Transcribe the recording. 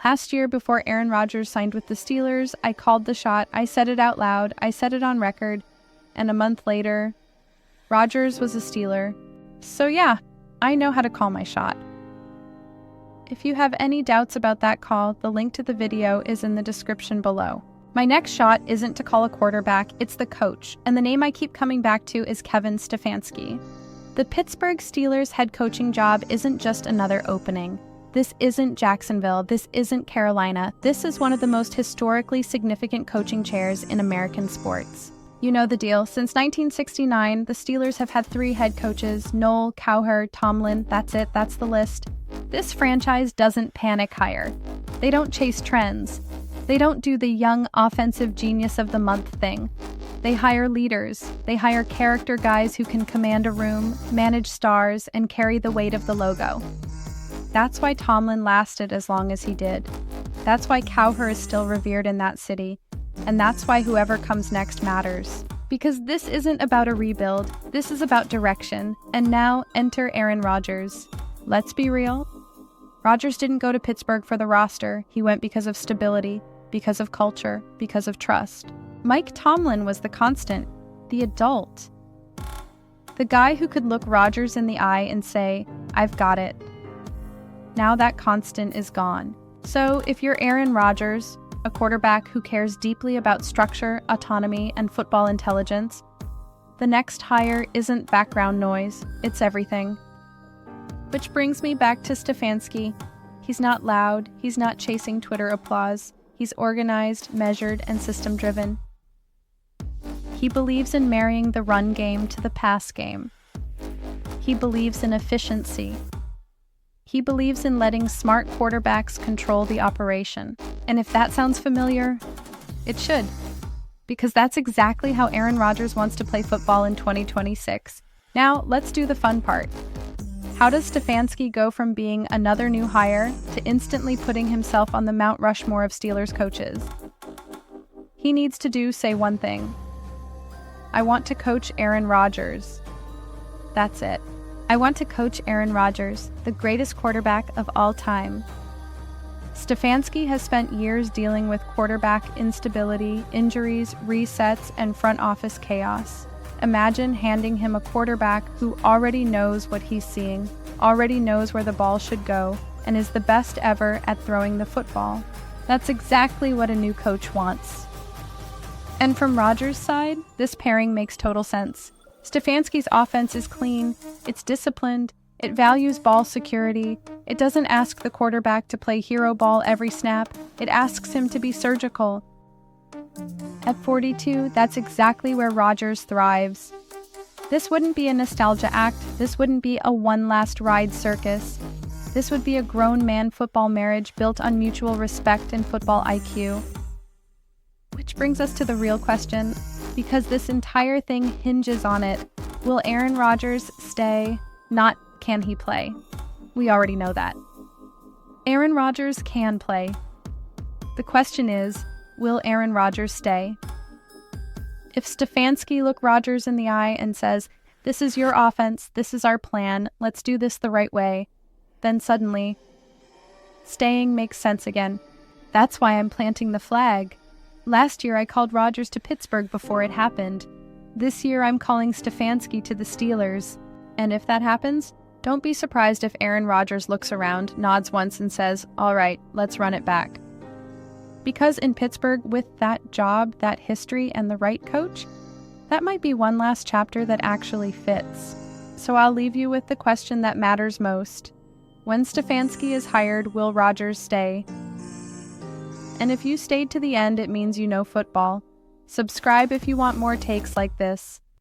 Last year, before Aaron Rodgers signed with the Steelers, I called the shot, I said it out loud, I said it on record, and a month later, Rodgers was a Steeler. So yeah, I know how to call my shot. If you have any doubts about that call, the link to the video is in the description below. My next shot isn't to call a quarterback, it's the coach, and the name I keep coming back to is Kevin Stefanski. The Pittsburgh Steelers head coaching job isn't just another opening. This isn't Jacksonville, this isn't Carolina, this is one of the most historically significant coaching chairs in American sports. You know the deal. Since 1969, the Steelers have had 3 head coaches, Noll, Cowher, Tomlin, that's it, that's the list. This franchise doesn't panic hire. They don't chase trends. They don't do the young offensive genius of the month thing. They hire leaders. They hire character guys who can command a room, manage stars, and carry the weight of the logo. That's why Tomlin lasted as long as he did. That's why Cowher is still revered in that city. And that's why whoever comes next matters. Because this isn't about a rebuild, this is about direction. And now, enter Aaron Rodgers. Let's be real. Rodgers didn't go to Pittsburgh for the roster. He went because of stability, because of culture, because of trust. Mike Tomlin was the constant, the adult. The guy who could look Rodgers in the eye and say, "I've got it." Now that constant is gone. So if you're Aaron Rodgers, a quarterback who cares deeply about structure, autonomy, and football intelligence, the next hire isn't background noise, it's everything. Which brings me back to Stefanski. He's not loud, he's not chasing Twitter applause, he's organized, measured, and system-driven. He believes in marrying the run game to the pass game. He believes in efficiency. He believes in letting smart quarterbacks control the operation. And if that sounds familiar, it should. Because that's exactly how Aaron Rodgers wants to play football in 2026. Now, let's do the fun part. How does Stefanski go from being another new hire to instantly putting himself on the Mount Rushmore of Steelers coaches? He needs to say one thing. I want to coach Aaron Rodgers. That's it. I want to coach Aaron Rodgers, the greatest quarterback of all time. Stefanski has spent years dealing with quarterback instability, injuries, resets, and front office chaos. Imagine handing him a quarterback who already knows what he's seeing, already knows where the ball should go, and is the best ever at throwing the football. That's exactly what a new coach wants. And from Rodgers' side, this pairing makes total sense. Stefanski's offense is clean, it's disciplined, it values ball security, it doesn't ask the quarterback to play hero ball every snap, it asks him to be surgical. At 42, that's exactly where Rodgers thrives. This wouldn't be a nostalgia act, this wouldn't be a one last ride circus. This would be a grown man football marriage built on mutual respect and football IQ. Which brings us to the real question, because this entire thing hinges on it. Will Aaron Rodgers stay? Not can he play? We already know that. Aaron Rodgers can play. The question is, will Aaron Rodgers stay? If Stefanski look Rodgers in the eye and says, "This is your offense, this is our plan, let's do this the right way," then suddenly, staying makes sense again. That's why I'm planting the flag. Last year I called Rodgers to Pittsburgh before it happened. This year I'm calling Stefanski to the Steelers. And if that happens, don't be surprised if Aaron Rodgers looks around, nods once and says, "All right, let's run it back." Because in Pittsburgh, with that job, that history, and the right coach, that might be one last chapter that actually fits. So I'll leave you with the question that matters most. When Stefanski is hired, will Rodgers stay? And if you stayed to the end, it means you know football. Subscribe if you want more takes like this.